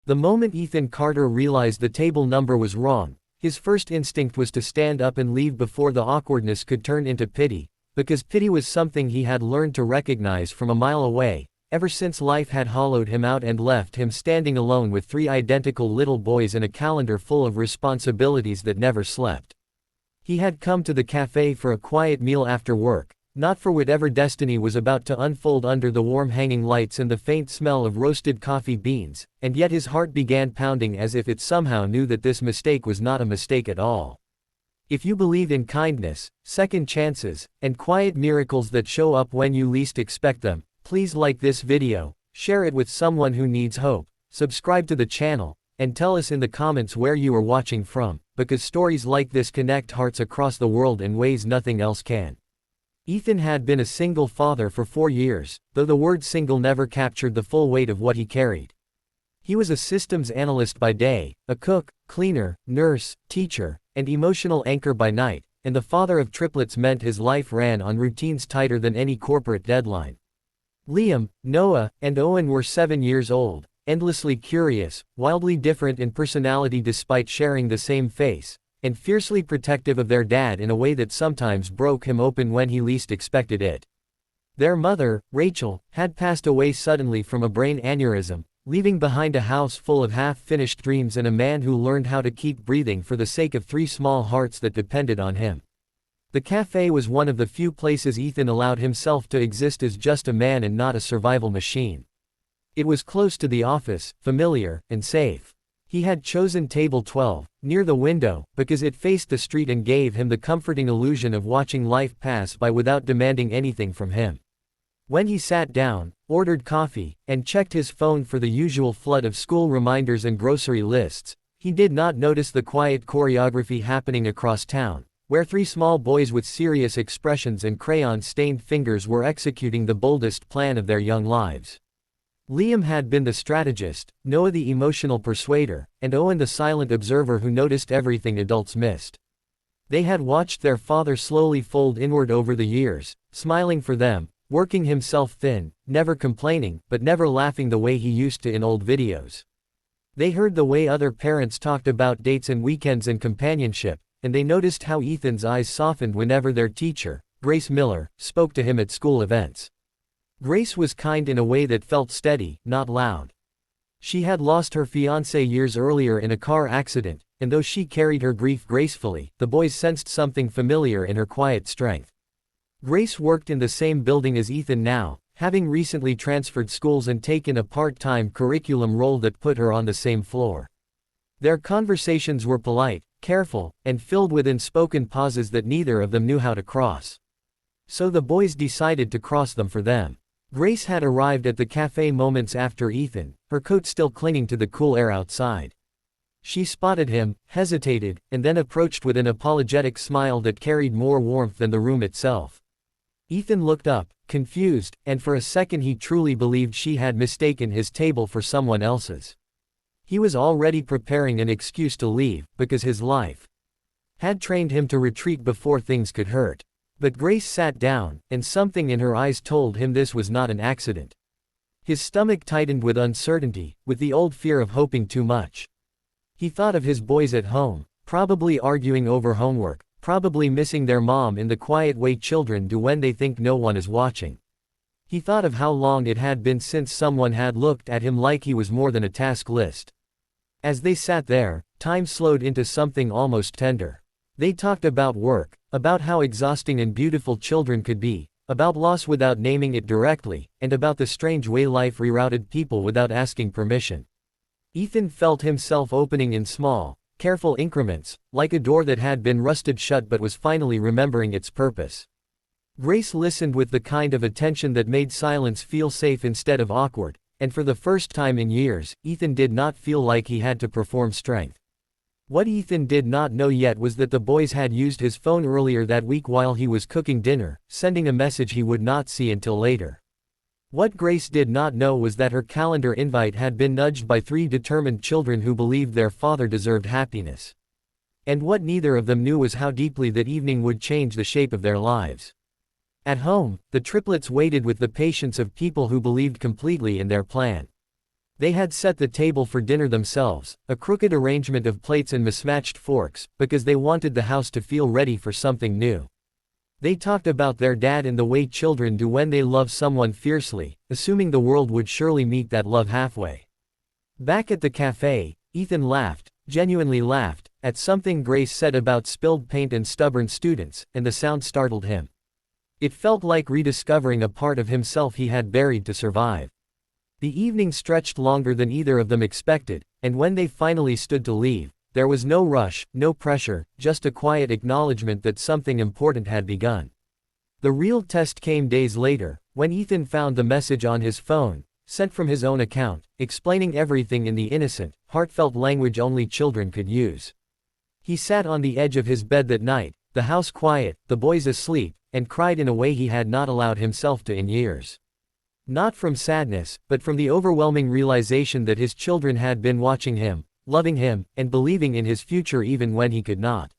The moment Ethan Carter realized the table number was wrong, his first instinct was to stand up and leave before the awkwardness could turn into pity, because pity was something he had learned to recognize from a mile away, ever since life had hollowed him out and left him standing alone with 3 identical little boys and a calendar full of responsibilities that never slept. He had come to the cafe for a quiet meal after work, not for whatever destiny was about to unfold under the warm hanging lights and the faint smell of roasted coffee beans, and yet his heart began pounding as if it somehow knew that this mistake was not a mistake at all. If you believe in kindness, second chances, and quiet miracles that show up when you least expect them, please like this video, share it with someone who needs hope, subscribe to the channel, and tell us in the comments where you are watching from, because stories like this connect hearts across the world in ways nothing else can. Ethan had been a single father for 4 years, though the word single never captured the full weight of what he carried. He was a systems analyst by day, a cook, cleaner, nurse, teacher, and emotional anchor by night, and the father of triplets meant his life ran on routines tighter than any corporate deadline. Liam, Noah, and Owen were 7 years old, endlessly curious, wildly different in personality despite sharing the same face, and fiercely protective of their dad in a way that sometimes broke him open when he least expected it. Their mother, Rachel, had passed away suddenly from a brain aneurysm, leaving behind a house full of half-finished dreams and a man who learned how to keep breathing for the sake of 3 small hearts that depended on him. The cafe was one of the few places Ethan allowed himself to exist as just a man and not a survival machine. It was close to the office, familiar, and safe. He had chosen table 12, near the window, because it faced the street and gave him the comforting illusion of watching life pass by without demanding anything from him. When he sat down, ordered coffee, and checked his phone for the usual flood of school reminders and grocery lists, he did not notice the quiet choreography happening across town, where 3 small boys with serious expressions and crayon-stained fingers were executing the boldest plan of their young lives. Liam had been the strategist, Noah the emotional persuader, and Owen the silent observer who noticed everything adults missed. They had watched their father slowly fold inward over the years, smiling for them, working himself thin, never complaining, but never laughing the way he used to in old videos. They heard the way other parents talked about dates and weekends and companionship, and they noticed how Ethan's eyes softened whenever their teacher, Grace Miller, spoke to him at school events. Grace was kind in a way that felt steady, not loud. She had lost her fiancé years earlier in a car accident, and though she carried her grief gracefully, the boys sensed something familiar in her quiet strength. Grace worked in the same building as Ethan now, having recently transferred schools and taken a part-time curriculum role that put her on the same floor. Their conversations were polite, careful, and filled with unspoken pauses that neither of them knew how to cross. So the boys decided to cross them for them. Grace had arrived at the cafe moments after Ethan, her coat still clinging to the cool air outside. She spotted him, hesitated, and then approached with an apologetic smile that carried more warmth than the room itself. Ethan looked up, confused, and for a second he truly believed she had mistaken his table for someone else's. He was already preparing an excuse to leave, because his life had trained him to retreat before things could hurt. But Grace sat down, and something in her eyes told him this was not an accident. His stomach tightened with uncertainty, with the old fear of hoping too much. He thought of his boys at home, probably arguing over homework, probably missing their mom in the quiet way children do when they think no one is watching. He thought of how long it had been since someone had looked at him like he was more than a task list. As they sat there, time slowed into something almost tender. They talked about work, about how exhausting and beautiful children could be, about loss without naming it directly, and about the strange way life rerouted people without asking permission. Ethan felt himself opening in small, careful increments, like a door that had been rusted shut but was finally remembering its purpose. Grace listened with the kind of attention that made silence feel safe instead of awkward, and for the first time in years, Ethan did not feel like he had to perform strength. What Ethan did not know yet was that the boys had used his phone earlier that week while he was cooking dinner, sending a message he would not see until later. What Grace did not know was that her calendar invite had been nudged by 3 determined children who believed their father deserved happiness. And what neither of them knew was how deeply that evening would change the shape of their lives. At home, the triplets waited with the patience of people who believed completely in their plan. They had set the table for dinner themselves, a crooked arrangement of plates and mismatched forks, because they wanted the house to feel ready for something new. They talked about their dad in the way children do when they love someone fiercely, assuming the world would surely meet that love halfway. Back at the cafe, Ethan laughed, genuinely laughed, at something Grace said about spilled paint and stubborn students, and the sound startled him. It felt like rediscovering a part of himself he had buried to survive. The evening stretched longer than either of them expected, and when they finally stood to leave, there was no rush, no pressure, just a quiet acknowledgement that something important had begun. The real test came days later, when Ethan found the message on his phone, sent from his own account, explaining everything in the innocent, heartfelt language only children could use. He sat on the edge of his bed that night, the house quiet, the boys asleep, and cried in a way he had not allowed himself to in years. Not from sadness, but from the overwhelming realization that his children had been watching him, loving him, and believing in his future even when he could not.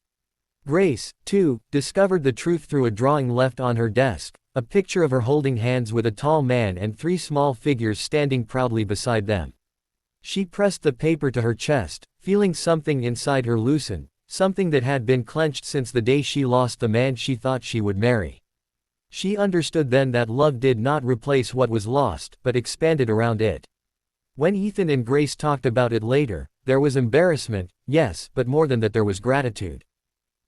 Grace, too, discovered the truth through a drawing left on her desk, a picture of her holding hands with a tall man and 3 small figures standing proudly beside them. She pressed the paper to her chest, feeling something inside her loosen, something that had been clenched since the day she lost the man she thought she would marry. She understood then that love did not replace what was lost, but expanded around it. When Ethan and Grace talked about it later, there was embarrassment, yes, but more than that there was gratitude.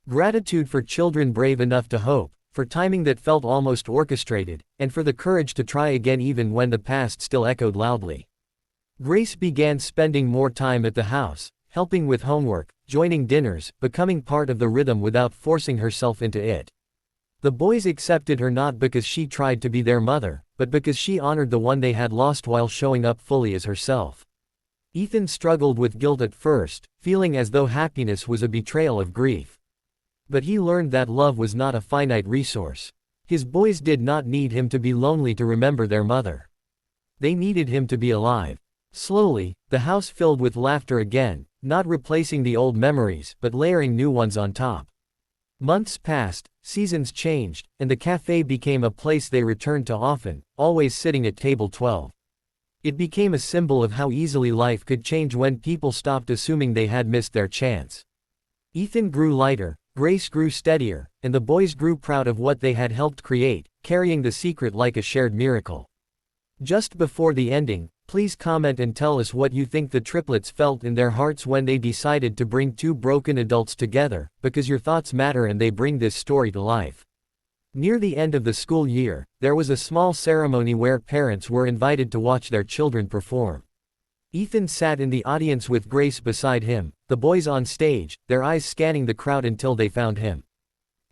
Gratitude for children brave enough to hope, for timing that felt almost orchestrated, and for the courage to try again even when the past still echoed loudly. Grace began spending more time at the house, helping with homework, joining dinners, becoming part of the rhythm without forcing herself into it. The boys accepted her not because she tried to be their mother, but because she honored the one they had lost while showing up fully as herself. Ethan struggled with guilt at first, feeling as though happiness was a betrayal of grief. But he learned that love was not a finite resource. His boys did not need him to be lonely to remember their mother. They needed him to be alive. Slowly, the house filled with laughter again, not replacing the old memories, but layering new ones on top. Months passed, seasons changed, and the cafe became a place they returned to often, always sitting at table 12. It became a symbol of how easily life could change when people stopped assuming they had missed their chance. Ethan grew lighter, Grace grew steadier, and the boys grew proud of what they had helped create, carrying the secret like a shared miracle. Just before the ending, please comment and tell us what you think the triplets felt in their hearts when they decided to bring 2 broken adults together, because your thoughts matter and they bring this story to life. Near the end of the school year, there was a small ceremony where parents were invited to watch their children perform. Ethan sat in the audience with Grace beside him, the boys on stage, their eyes scanning the crowd until they found him.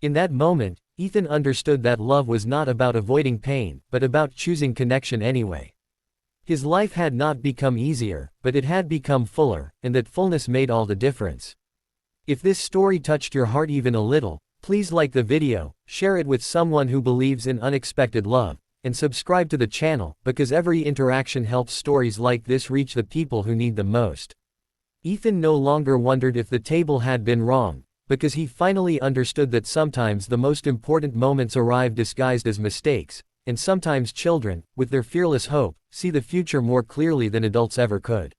In that moment, Ethan understood that love was not about avoiding pain, but about choosing connection anyway. His life had not become easier, but it had become fuller, and that fullness made all the difference. If this story touched your heart even a little, please like the video, share it with someone who believes in unexpected love, and subscribe to the channel, because every interaction helps stories like this reach the people who need them most. Ethan no longer wondered if the table had been wrong, because he finally understood that sometimes the most important moments arrive disguised as mistakes, and sometimes children, with their fearless hope, see the future more clearly than adults ever could.